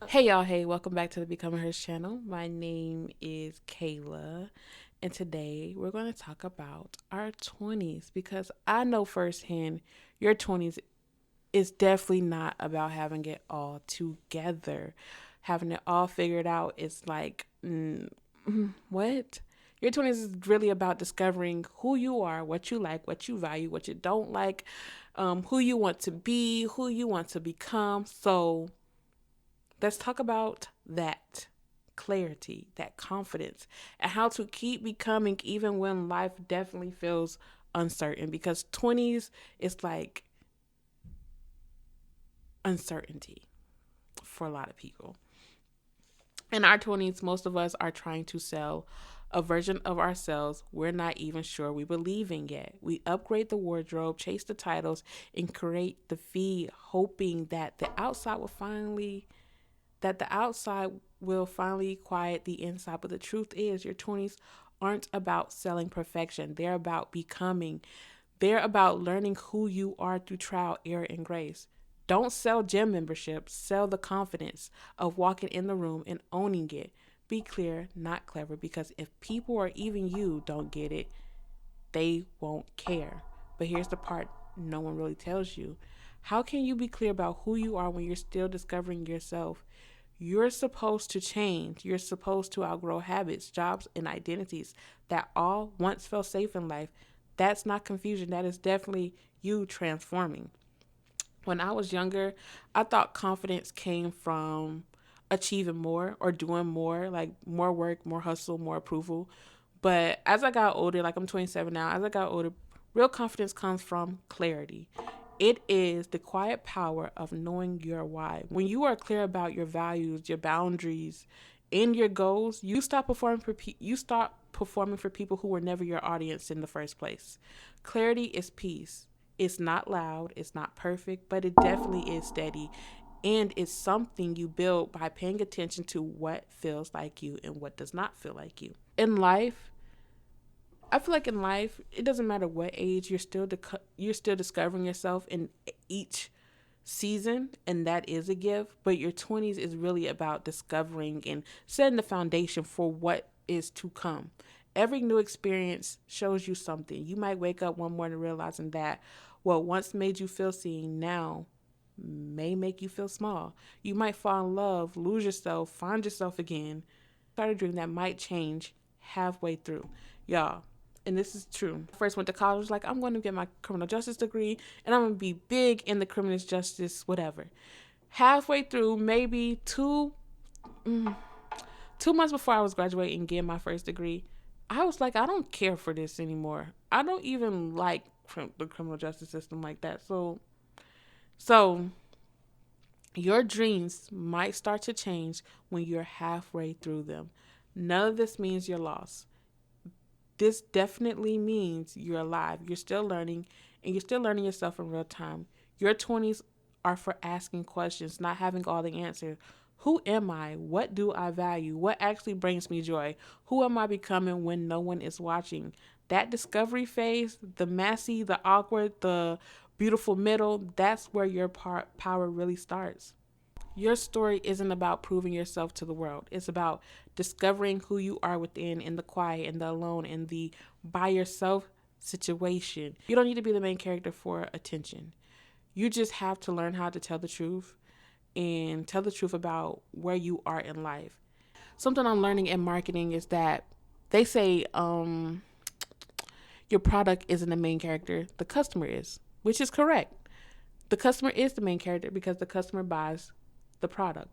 Hey y'all, hey, welcome back to the Becoming Herrss channel. My name is Kayla, and today we're going to talk about our 20s because I know firsthand your 20s is definitely not about having it all together. Having it all figured out is like, what? Your 20s is really about discovering who you are, what you like, what you value, what you don't like, who you want to be, who you want to become. So, let's talk about that clarity, that confidence, and how to keep becoming even when life definitely feels uncertain. Because 20s is like uncertainty for a lot of people. In our 20s, most of us are trying to sell a version of ourselves we're not even sure we believe in yet. We upgrade the wardrobe, chase the titles, and create the feed, hoping that the outside will finally quiet the inside. But the truth is, your 20s aren't about selling perfection. They're about becoming. They're about learning who you are through trial, error, and grace. Don't sell gym memberships. Sell the confidence of walking in the room and owning it. Be clear, not clever, because if people or even you don't get it, they won't care. But here's the part no one really tells you. How can you be clear about who you are when you're still discovering yourself? You're supposed to change. You're supposed to outgrow habits, jobs, and identities that all once felt safe in life. That's not confusion. That is definitely you transforming. When I was younger, I thought confidence came from achieving more or doing more, like more work, more hustle, more approval. But as I got older, like I'm 27 now, as I got older, real confidence comes from clarity. It is the quiet power of knowing your why. When you are clear about your values, your boundaries, and your goals, you stop performing for people who were never your audience in the first place. Clarity is peace. It's not loud, it's not perfect, but it definitely is steady. And it's something you build by paying attention to what feels like you and what does not feel like you. In life, I feel like in life, it doesn't matter what age you're still discovering yourself in each season, and that is a gift. But your 20s is really about discovering and setting the foundation for what is to come. Every new experience shows you something. You might wake up one morning realizing that what once made you feel seen now may make you feel small. You might fall in love, lose yourself, find yourself again. Start a dream that might change halfway through. Y'all, and this is true. First went to college, like I'm going to get my criminal justice degree and I'm going to be big in the criminal justice, whatever. Halfway through, maybe 2 months before I was graduating and getting my first degree, I was like, I don't care for this anymore. I don't even like the criminal justice system like that. So your dreams might start to change when you're halfway through them. None of this means you're lost. This definitely means you're alive. You're still learning, and you're still learning yourself in real time. Your 20s are for asking questions, not having all the answers. Who am I? What do I value? What actually brings me joy? Who am I becoming when no one is watching? That discovery phase, the messy, the awkward, the beautiful middle, that's where your power really starts. Your story isn't about proving yourself to the world. It's about discovering who you are within, in the quiet, in the alone, in the by yourself situation. You don't need to be the main character for attention. You just have to learn how to tell the truth and tell the truth about where you are in life. Something I'm learning in marketing is that they say your product isn't the main character, the customer is, which is correct. The customer is the main character because the customer buys the product.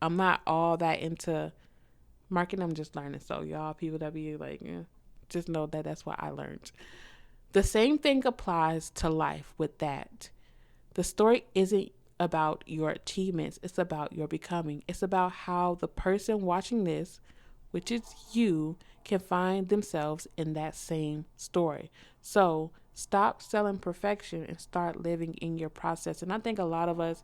I'm not all that into marketing. I'm just learning. So y'all, people that be like, yeah, just know that that's what I learned. The same thing applies to life with that. The story isn't about your achievements. It's about your becoming. It's about how the person watching this, which is you, can find themselves in that same story. So stop selling perfection and start living in your process. And I think a lot of us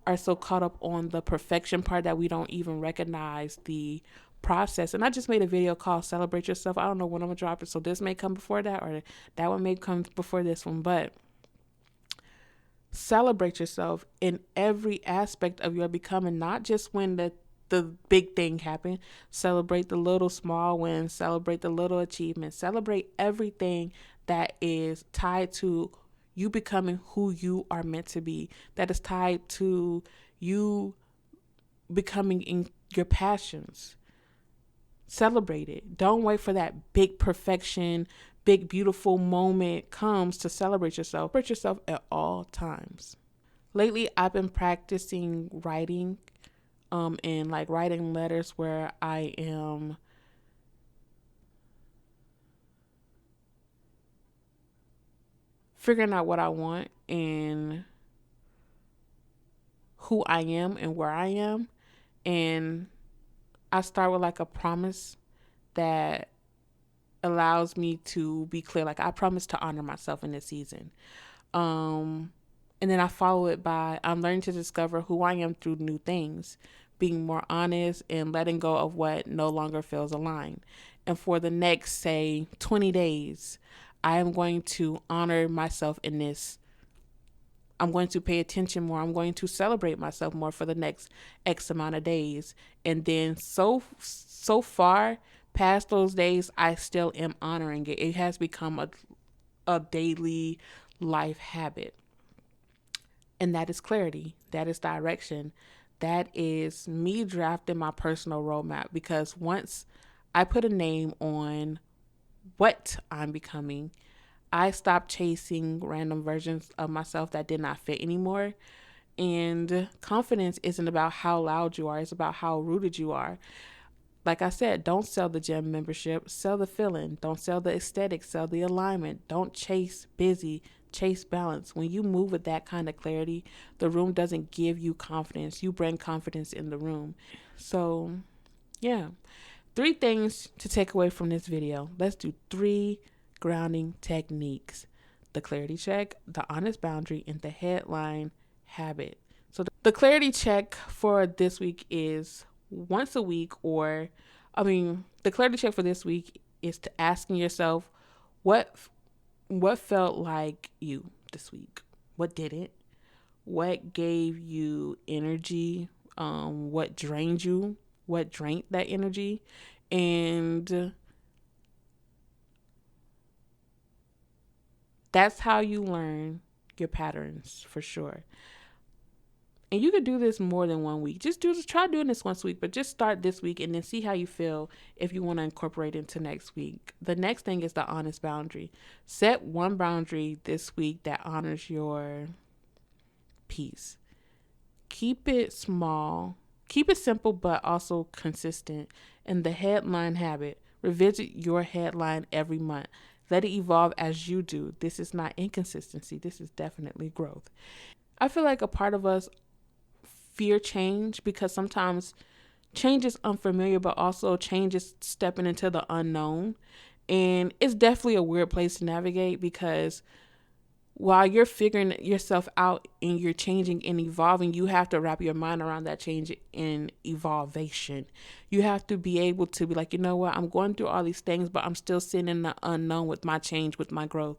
are so caught up on the perfection part that we don't even recognize the process. And I just made a video called Celebrate Yourself. I don't know when I'm gonna drop it, so this may come before that or that one may come before this one. But Celebrate yourself in every aspect of your becoming, not just when the big thing happened. Celebrate the little small wins, celebrate the little achievements, celebrate everything that is tied to you becoming who you are meant to be, that is tied to you becoming in your passions. Celebrate it. Don't wait for that big perfection, big beautiful moment comes to celebrate yourself. Celebrate yourself at all times. Lately, I've been practicing writing, and like writing letters where I am figuring out what I want and who I am and where I am. And I start with like a promise that allows me to be clear. Like, I promise to honor myself in this season. Um, and then I follow it by I'm learning to discover who I am through new things, being more honest and letting go of what no longer feels aligned. And for the next, say, 20 days, I am going to honor myself in this. I'm going to pay attention more. I'm going to celebrate myself more for the next X amount of days. And then so far past those days, I still am honoring it. It has become a daily life habit. And that is clarity. That is direction. That is me drafting my personal roadmap, because once I put a name on what I'm becoming, I stopped chasing random versions of myself that did not fit anymore. And confidence isn't about how loud you are, it's about how rooted you are. Like I said, don't sell the gym membership, sell the feeling. Don't sell the aesthetic, sell the alignment. Don't chase busy, chase balance. When you move with that kind of clarity, the room doesn't give you confidence. You bring confidence in the room. So, yeah. 3 things to take away from this video. Let's do 3 grounding techniques: the clarity check, the honest boundary, and the headline habit. So the clarity check for this week is once a week, the clarity check for this week is to asking yourself what felt like you this week, what didn't, what gave you energy, what drained you, what drained that energy, and that's how you learn your patterns for sure. And you could do this more than one week. Just try doing this once a week, but just start this week and then see how you feel if you want to incorporate it into next week. The next thing is the honest boundary. Set one boundary this week that honors your peace. Keep it small. Keep it simple, but also consistent. And the headline habit. Revisit your headline every month. Let it evolve as you do. This is not inconsistency. This is definitely growth. I feel like a part of us fear change because sometimes change is unfamiliar, but also change is stepping into the unknown. And it's definitely a weird place to navigate, because while you're figuring yourself out and you're changing and evolving, you have to wrap your mind around that change and evolvation. You have to be able to be like, you know what, I'm going through all these things, but I'm still sitting in the unknown with my change, with my growth.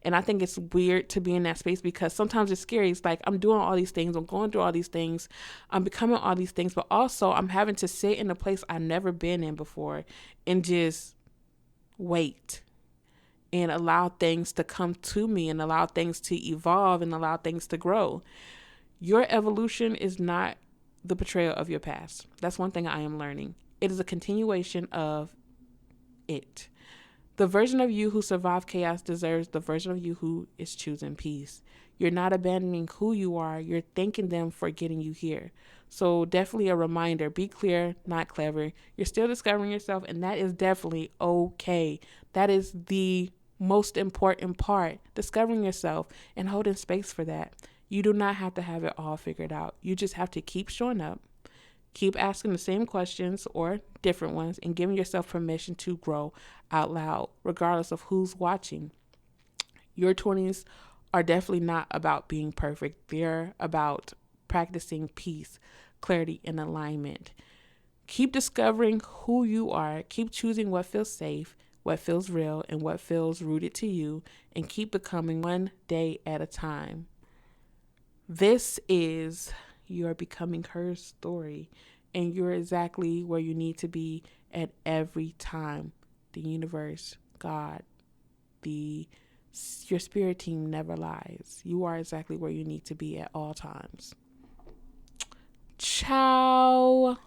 And I think it's weird to be in that space, because sometimes it's scary. It's like, I'm doing all these things, I'm going through all these things, I'm becoming all these things, but also I'm having to sit in a place I've never been in before and just wait and allow things to come to me and allow things to evolve and allow things to grow. Your evolution is not the betrayal of your past. That's one thing I am learning. It is a continuation of it. The version of you who survived chaos deserves the version of you who is choosing peace. You're not abandoning who you are. You're thanking them for getting you here. So definitely a reminder, be clear, not clever. You're still discovering yourself, and that is definitely okay. That is the most important part, discovering yourself and holding space for that. You do not have to have it all figured out. You just have to keep showing up, keep asking the same questions or different ones, and giving yourself permission to grow out loud, regardless of who's watching. Your 20s are definitely not about being perfect. They're about practicing peace, clarity, and alignment. Keep discovering who you are. Keep choosing what feels safe, what feels real, and what feels rooted to you, and keep becoming one day at a time. This is your becoming her story, and you're exactly where you need to be at every time. The universe, God, the your spirit team never lies. You are exactly where you need to be at all times. Ciao.